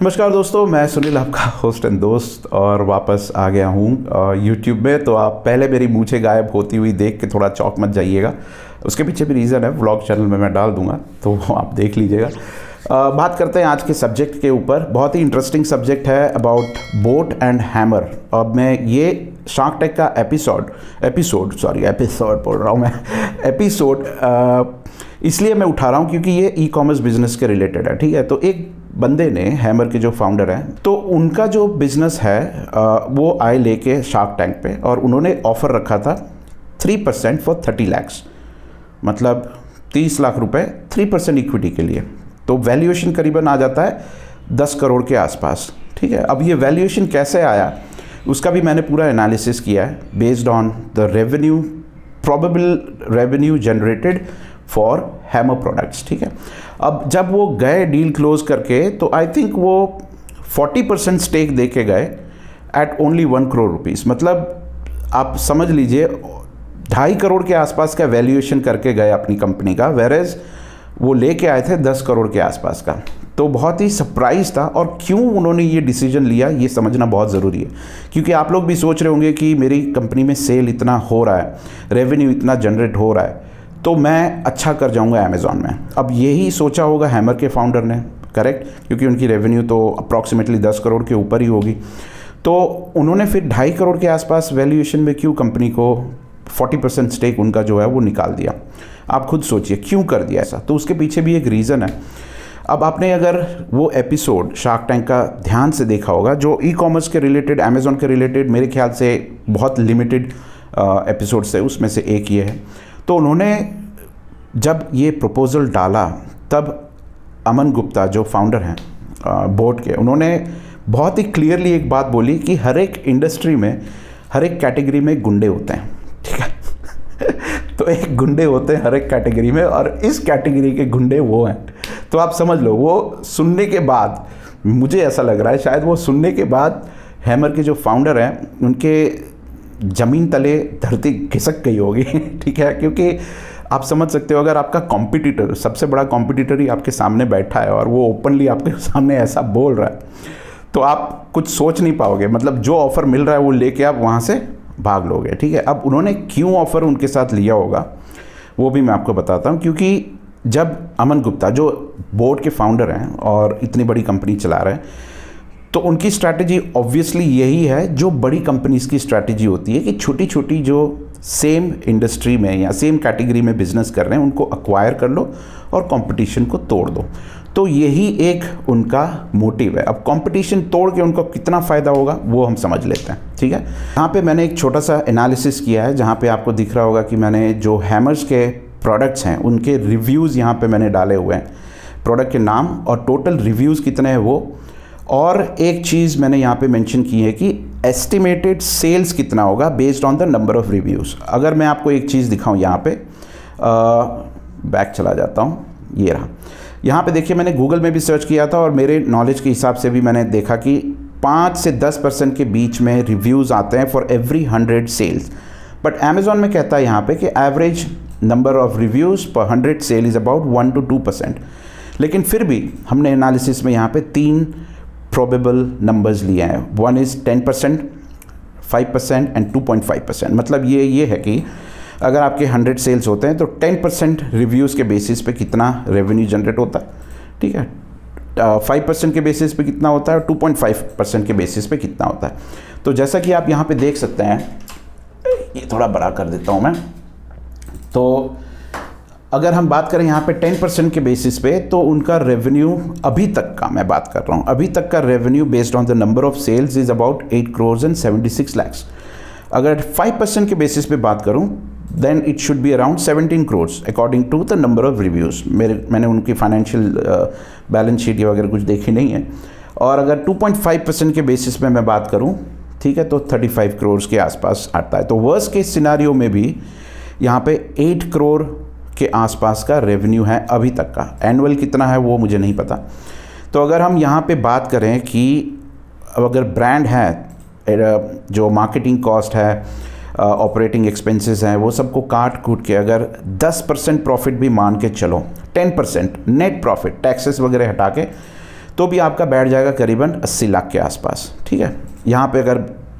नमस्कार दोस्तों, मैं सुनील आपका होस्ट एंड दोस्त और वापस आ गया हूँ यूट्यूब में। तो आप पहले मेरी मूछें गायब होती हुई देख के थोड़ा चौंक मत जाइएगा। उसके पीछे भी रीज़न है, व्लॉग चैनल में मैं डाल दूंगा तो आप देख लीजिएगा। बात करते हैं आज के सब्जेक्ट के ऊपर। बहुत ही इंटरेस्टिंग सब्जेक्ट है अबाउट बोट एंड हैमर। अब मैं ये शार्क टैंक का एपिसोड बोल रहा हूँ मैं एपिसोड इसलिए मैं उठा रहा हूँ क्योंकि ये ई कॉमर्स बिजनेस के रिलेटेड है। ठीक है, तो एक बंदे ने, हैमर के जो फाउंडर हैं, तो उनका जो बिजनेस है वो आए लेके शार्क टैंक पे, और उन्होंने ऑफ़र रखा था 3% फॉर 30 lakhs, मतलब 30 लाख रुपए 3% इक्विटी के लिए। तो वैल्यूएशन करीबन आ जाता है 10 करोड़ के आसपास। ठीक है, अब ये वैल्यूएशन कैसे आया उसका भी मैंने पूरा एनालिसिस किया है based on the revenue, probable revenue generated for hammer products. ठीक है, अब जब वो गए डील क्लोज करके तो आई थिंक वो 40% स्टेक दे के गए एट ओनली 1 करोड़ रुपीज़। मतलब आप समझ लीजिए 2.5 करोड़ के आसपास का वैल्यूएशन करके गए अपनी कंपनी का, वेरेज वो लेके आए थे 10 करोड़ के आसपास का। तो बहुत ही सरप्राइज था। और क्यों उन्होंने ये डिसीजन लिया ये समझना बहुत ज़रूरी है, क्योंकि आप लोग भी सोच रहे होंगे कि मेरी कंपनी में सेल इतना हो रहा है, रेवेन्यू इतना जनरेट हो रहा है, तो मैं अच्छा कर जाऊंगा अमेज़ॉन में। अब यही सोचा होगा हैमर के फाउंडर ने, करेक्ट, क्योंकि उनकी रेवेन्यू तो अप्रॉक्सीमेटली 10 करोड़ के ऊपर ही होगी। तो उन्होंने फिर 2.5 करोड़ के आसपास वैल्यूएशन में क्यों कंपनी को 40% स्टेक उनका जो है वो निकाल दिया। आप खुद सोचिए क्यों कर दिया ऐसा। तो उसके पीछे भी एक रीज़न है। अब आपने अगर वो एपिसोड शार्क टैंक का ध्यान से देखा होगा जो ई कॉमर्स के रिलेटेड, अमेज़ॉन के रिलेटेड, मेरे ख्याल से बहुत लिमिटेड एपिसोड्स है, उसमें से एक ये है। तो उन्होंने जब ये प्रपोज़ल डाला तब अमन गुप्ता जो फाउंडर हैं बोट के, उन्होंने बहुत ही क्लियरली एक बात बोली कि हर एक इंडस्ट्री में, हर एक कैटेगरी में गुंडे होते हैं। ठीक है तो एक गुंडे होते हैं हर एक कैटेगरी में, और इस कैटेगरी के गुंडे वो हैं। तो आप समझ लो, वो सुनने के बाद, मुझे ऐसा लग रहा है शायद वो सुनने के बाद हैमर के जो फाउंडर हैं उनके ज़मीन तले धरती खिसक गई होगी। ठीक है, क्योंकि आप समझ सकते हो अगर आपका कॉम्पिटिटर, सबसे बड़ा कॉम्पिटिटर ही आपके सामने बैठा है और वो ओपनली आपके सामने ऐसा बोल रहा है, तो आप कुछ सोच नहीं पाओगे। मतलब जो ऑफ़र मिल रहा है वो लेके आप वहाँ से भाग लोगे। ठीक है, अब उन्होंने क्यों ऑफ़र उनके साथ लिया होगा वो भी मैं आपको बताता हूँ। क्योंकि जब अमन गुप्ता जो बोट के फाउंडर हैं और इतनी बड़ी कंपनी चला रहे हैं, तो उनकी स्ट्रैटेजी ऑब्वियसली यही है जो बड़ी कंपनीज़ की स्ट्रैटेजी होती है कि छोटी छोटी जो सेम इंडस्ट्री में या सेम कैटेगरी में बिजनेस कर रहे हैं उनको अक्वायर कर लो और कंपटीशन को तोड़ दो। तो यही एक उनका मोटिव है। अब कंपटीशन तोड़ के उनको कितना फ़ायदा होगा वो हम समझ लेते हैं। ठीक है, यहाँ पे मैंने एक छोटा सा एनालिसिस किया है जहाँ पे आपको दिख रहा होगा कि मैंने जो हैमर्स के प्रोडक्ट्स हैं उनके रिव्यूज़ यहाँ पे मैंने डाले हुए हैं, प्रोडक्ट के नाम और टोटल रिव्यूज़ कितने हैं वो। और एक चीज़ मैंने यहाँ पे मेंशन की है कि एस्टिमेटेड सेल्स कितना होगा based on the number of reviews. अगर मैं आपको एक चीज़ दिखाऊँ, यहाँ पे बैक चला जाता हूँ, ये रहा। यहाँ पे देखिए मैंने गूगल में भी सर्च किया था और मेरे नॉलेज के हिसाब से भी मैंने देखा कि 5 से 10% के बीच में रिव्यूज़ आते हैं for every 100 sales. But Amazon में कहता है यहाँ पे कि एवरेज नंबर ऑफ़ रिव्यूज़ पर 100 सेल इज़ अबाउट 1 to 2%। लेकिन फिर भी हमने एनालिसिस में यहाँ पे 3 प्रोबेबल नंबर्स लिए हैं। 1 इज़ 10%, 5% एंड 2.5%। मतलब ये है कि अगर आपके 100 सेल्स होते हैं तो 10% रिव्यूज़ के बेसिस पे कितना रेवेन्यू जनरेट होता है। ठीक है, 5% के बेसिस पे कितना होता है, 2.5% के बेसिस पे कितना होता है। तो जैसा कि आप यहाँ पे देख सकते हैं, ये थोड़ा बड़ा कर देता हूँ मैं। तो अगर हम बात करें यहाँ पे 10% के बेसिस पे, तो उनका रेवेन्यू अभी तक का मैं बात कर रहा हूँ, अभी तक का revenue based on the number of sales is about 8 crores and 76 lakhs। अगर 5% के बेसिस पे बात करूँ then it should be around 17 crores according to the number of reviews. मैंने उनकी फाइनेंशियल बैलेंस शीट या वगैरह कुछ देखी नहीं है। और अगर 2.5% के बेसिस पे मैं बात करूँ, ठीक है, तो 35 crores के आसपास आता है। तो वर्स्ट केस सिनारियो में भी यहाँ पे 8 crore के आसपास का रेवेन्यू है अभी तक का। एनुअल कितना है वो मुझे नहीं पता। तो अगर हम यहाँ पे बात करें कि अगर ब्रांड है, जो मार्केटिंग कॉस्ट है, ऑपरेटिंग एक्सपेंसेस हैं, वो सबको काट कूट के अगर 10% प्रॉफिट भी मान के चलो, 10% नेट प्रॉफिट टैक्सेस वगैरह हटा के, तो भी आपका बैठ जाएगा करीबन 80 लाख के आसपास, ठीक है। यहाँ पे अगर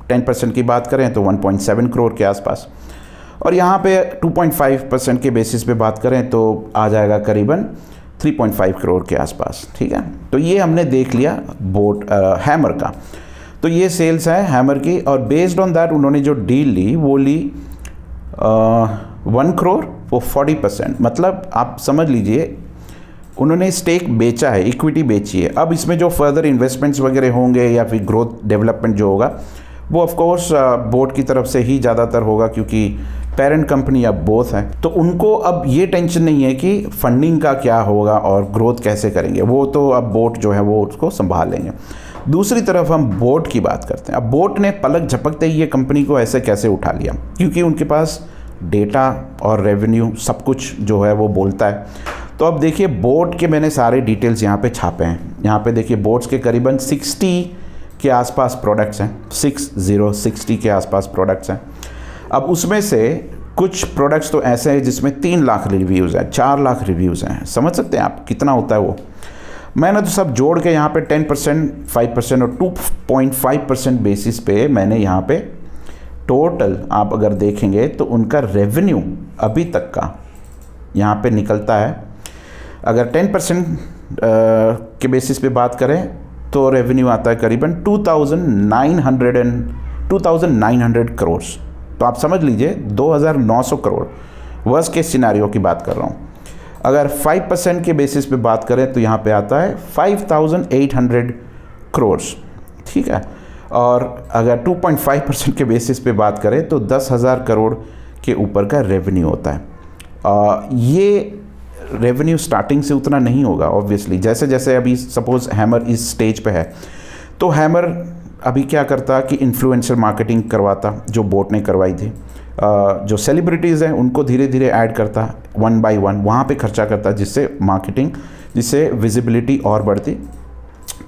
10% की बात करें तो 1.7 करोड़ के आसपास, और यहाँ पे 2.5% के बेसिस पे बात करें तो आ जाएगा करीबन 3.5 करोड़ के आसपास, ठीक है। तो ये हमने देख लिया बोट हैमर का। तो ये सेल्स है हैमर की, और बेस्ड ऑन दैट उन्होंने जो डील ली वो ली 1 करोड़ वो 40%, मतलब आप समझ लीजिए उन्होंने स्टेक बेचा है, इक्विटी बेची है। अब इसमें जो फर्दर इन्वेस्टमेंट्स वगैरह होंगे या फिर ग्रोथ डेवलपमेंट जो होगा वो ऑफ कोर्स बोर्ड की तरफ से ही ज़्यादातर होगा, क्योंकि पेरेंट कंपनी अब बोथ है। तो उनको अब ये टेंशन नहीं है कि फंडिंग का क्या होगा और ग्रोथ कैसे करेंगे, वो तो अब बोट जो है वो उसको संभाल लेंगे। दूसरी तरफ हम बोट की बात करते हैं। अब बोट ने पलक झपकते ही ये कंपनी को ऐसे कैसे उठा लिया, क्योंकि उनके पास डेटा और रेवेन्यू सब कुछ जो है वो बोलता है। तो अब देखिए बोट के मैंने सारे डिटेल्स यहाँ पे छापे हैं। यहाँ पे देखिए बोट्स के करीबन 60 के आसपास प्रोडक्ट्स हैं, 60 के आसपास प्रोडक्ट्स हैं। अब उसमें से कुछ प्रोडक्ट्स तो ऐसे हैं जिसमें 3 लाख रिव्यूज़ हैं, 4 लाख रिव्यूज़ हैं। समझ सकते हैं आप कितना होता है वो। मैंने तो सब जोड़ के यहाँ पे 10%, 5% और 2.5% बेसिस पे मैंने यहाँ पे टोटल आप अगर देखेंगे तो उनका रेवेन्यू अभी तक का यहाँ पे निकलता है। अगर 10% के बेसिस पे बात करें तो रेवेन्यू आता है करीबन 2,900 करोड़। तो आप समझ लीजिए 2,900 करोड़, वर्स्ट केस सिनेरियो की बात कर रहा हूँ। अगर 5% के बेसिस पे बात करें तो यहाँ पे आता है 5,800 करोड़, ठीक है। और अगर 2.5% के बेसिस पे बात करें तो 10,000 करोड़ के ऊपर का रेवेन्यू होता है। ये रेवेन्यू स्टार्टिंग से उतना नहीं होगा ऑब्वियसली। जैसे जैसे अभी सपोज हैमर इस स्टेज पे है, तो हैमर अभी क्या करता कि इन्फ्लुएंसर मार्केटिंग करवाता, जो बोट ने करवाई थी। जो सेलिब्रिटीज़ हैं उनको धीरे धीरे ऐड करता, 1 by 1 वहाँ पे खर्चा करता, जिससे मार्केटिंग, जिससे विजिबिलिटी और बढ़ती,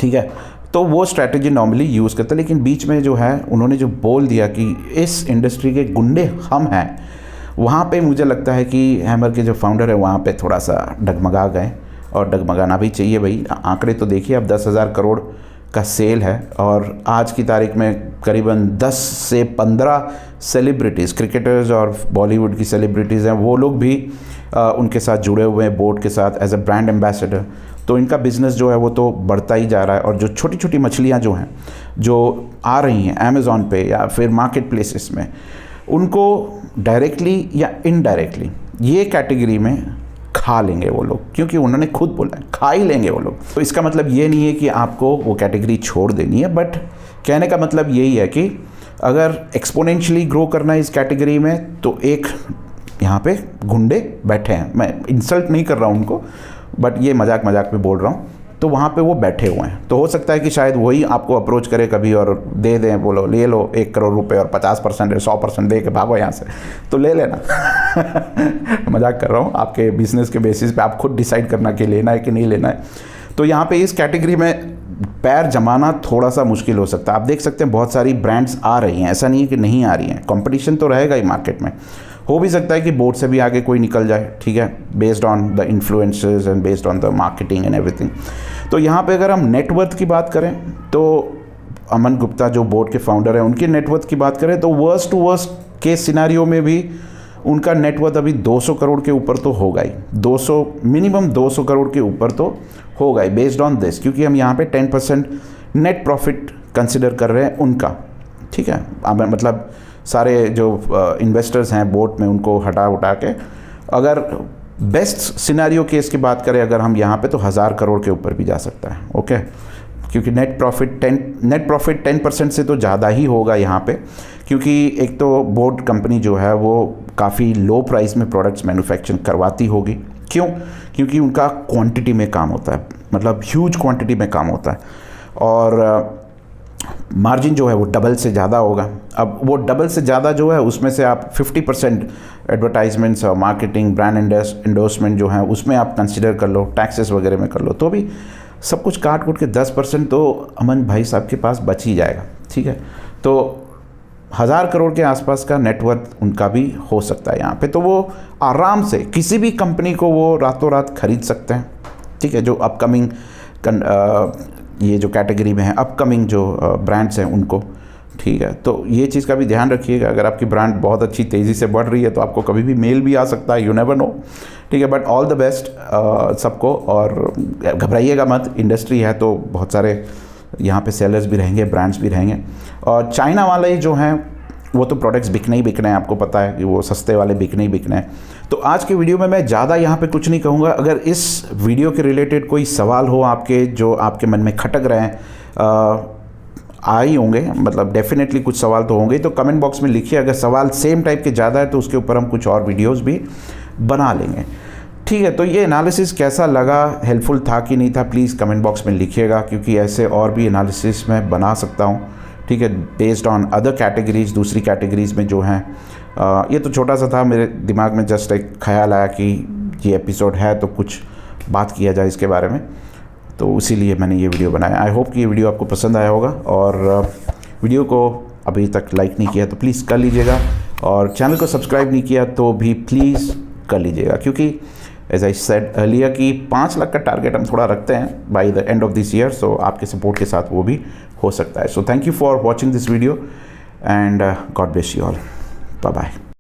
ठीक है। तो वो स्ट्रैटेजी नॉर्मली यूज़ करता। लेकिन बीच में जो है उन्होंने जो बोल दिया कि इस इंडस्ट्री के गुंडे हम हैं, वहाँ पे मुझे लगता है कि हैमर के जो फाउंडर है वहाँ पे थोड़ा सा डगमगा गए, और डगमगाना भी चाहिए भाई। आंकड़े तो देखिए, अब 10,000 करोड़ का सेल है, और आज की तारीख में करीबन 10 से 15 सेलिब्रिटीज़, क्रिकेटर्स और बॉलीवुड की सेलिब्रिटीज़ हैं, वो लोग भी उनके साथ जुड़े हुए हैं बोट के साथ एज अ ब्रांड एम्बेसडर। तो इनका बिज़नेस जो है वो तो बढ़ता ही जा रहा है। और जो छोटी छोटी मछलियाँ जो हैं, जो आ रही हैं अमेज़ॉन पे या फिर मार्केट प्लेसेस में, उनको डायरेक्टली या इनडायरेक्टली ये कैटेगरी में खा लेंगे वो लोग, क्योंकि उन्होंने खुद बोला है खा ही लेंगे वो लोग। तो इसका मतलब ये नहीं है कि आपको वो कैटेगरी छोड़ देनी है, बट कहने का मतलब यही है कि अगर एक्सपोनेंशियली ग्रो करना है इस कैटेगरी में, तो एक यहाँ पे गुंडे बैठे हैं, मैं इंसल्ट नहीं कर रहा हूँ उनको, बट ये मजाक मजाक में बोल रहा हूँ। तो वहाँ पे वो बैठे हुए हैं। तो हो सकता है कि शायद वही आपको अप्रोच करे कभी और दे दें, बोलो ले लो 1 करोड़ रुपए और 50% 100% दे के भागो यहाँ से, तो ले लेना। मजाक कर रहा हूँ। आपके बिजनेस के बेसिस पे आप खुद डिसाइड करना कि लेना है कि नहीं लेना है। तो यहाँ पे इस कैटेगरी में पैर जमाना थोड़ा सा मुश्किल हो सकता है। आप देख सकते हैं बहुत सारी ब्रांड्स आ रही हैं, ऐसा नहीं है कि नहीं आ रही हैं। कंपटीशन तो रहेगा ही मार्केट में। हो भी सकता है कि बोर्ड से भी आगे कोई निकल जाए, ठीक है, based on the influencers and based on the marketing and everything. तो यहाँ पे अगर हम नेटवर्थ की बात करें तो अमन गुप्ता जो बोर्ड के फाउंडर हैं, उनकी नेटवर्थ की बात करें तो worst to worst case scenario में भी उनका नेटवर्थ अभी 200 करोड़ के ऊपर तो होगा ही। 200 मिनिमम 200 करोड़ के ऊपर तो होगा ही बेस्ड ऑन दिस, क्योंकि हम यहाँ पे 10% नेट प्रॉफिट कंसिडर कर रहे हैं उनका, ठीक है। अब मतलब सारे जो इन्वेस्टर्स हैं बोट में उनको हटा उठा के, अगर बेस्ट सिनेरियो केस की बात करें अगर हम यहाँ पे, तो 1000 करोड़ के ऊपर भी जा सकता है, ओके। क्योंकि नेट प्रॉफिट 10% से तो ज़्यादा ही होगा यहाँ पे, क्योंकि एक तो बोट कंपनी जो है वो काफ़ी लो प्राइस में प्रोडक्ट्स मैन्युफैक्चरिंग करवाती होगी। क्यों? क्योंकि उनका क्वांटिटी में काम होता है, मतलब ह्यूज क्वांटिटी में काम होता है, और मार्जिन जो है वो डबल से ज़्यादा होगा। अब वो डबल से ज़्यादा जो है उसमें से आप 50% एडवर्टाइजमेंट्स और मार्केटिंग, ब्रांड एंडोर्समेंट जो है उसमें आप कंसिडर कर लो, टैक्सेस वगैरह में कर लो, तो भी सब कुछ काट कूट के 10% तो अमन भाई साहब के पास बच ही जाएगा, ठीक है। तो 1000 करोड़ के आसपास का नेटवर्थ उनका भी हो सकता है यहाँ पे। तो वो आराम से किसी भी कंपनी को वो रातों रात खरीद सकते हैं, ठीक है, जो अपकमिंग ये जो कैटेगरी में है अपकमिंग जो ब्रांड्स हैं उनको, ठीक है। तो ये चीज़ का भी ध्यान रखिएगा, अगर आपकी ब्रांड बहुत अच्छी तेज़ी से बढ़ रही है तो आपको कभी भी मेल भी आ सकता है, यू नेवर नो, ठीक है। बट ऑल द बेस्ट सबको, और घबराइएगा मत, इंडस्ट्री है तो बहुत सारे यहाँ पे सेलर्स भी रहेंगे, ब्रांड्स भी रहेंगे। और चाइना वाले जो हैं वो तो प्रोडक्ट्स बिकने ही बिकने हैं, आपको पता है कि वो सस्ते वाले बिकने ही बिकने हैं। तो आज के वीडियो में मैं ज़्यादा यहाँ पे कुछ नहीं कहूँगा। अगर इस वीडियो के रिलेटेड कोई सवाल हो आपके, जो आपके मन में खटक रहे हैं, आ ही होंगे, मतलब डेफिनेटली कुछ सवाल तो होंगे, तो कमेंट बॉक्स में लिखिए। अगर सवाल सेम टाइप के ज़्यादा है तो उसके ऊपर हम कुछ और वीडियोस भी बना लेंगे, ठीक है। तो ये एनालिसिस कैसा लगा, हेल्पफुल था कि नहीं था, प्लीज़ कमेंट बॉक्स में लिखिएगा, क्योंकि ऐसे और भी एनालिसिस मैं बना सकता हूँ, ठीक है, बेस्ड ऑन अदर कैटेगरीज, दूसरी कैटेगरीज में जो हैं। ये तो छोटा सा था, मेरे दिमाग में जस्ट एक ख्याल आया कि ये एपिसोड है तो कुछ बात किया जाए इसके बारे में, तो इसीलिए मैंने ये वीडियो बनाया। आई होप कि ये वीडियो आपको पसंद आया होगा, और वीडियो को अभी तक लाइक नहीं किया तो प्लीज़ कर लीजिएगा, और चैनल को सब्सक्राइब नहीं किया तो भी प्लीज़ कर लीजिएगा, क्योंकि एज आई सेड अर्लियर कि 5 लाख का टारगेट हम थोड़ा रखते हैं by the end of this year, so आपके सपोर्ट के साथ वो भी हो सकता है। So thank you for watching this video and God bless you all, bye bye.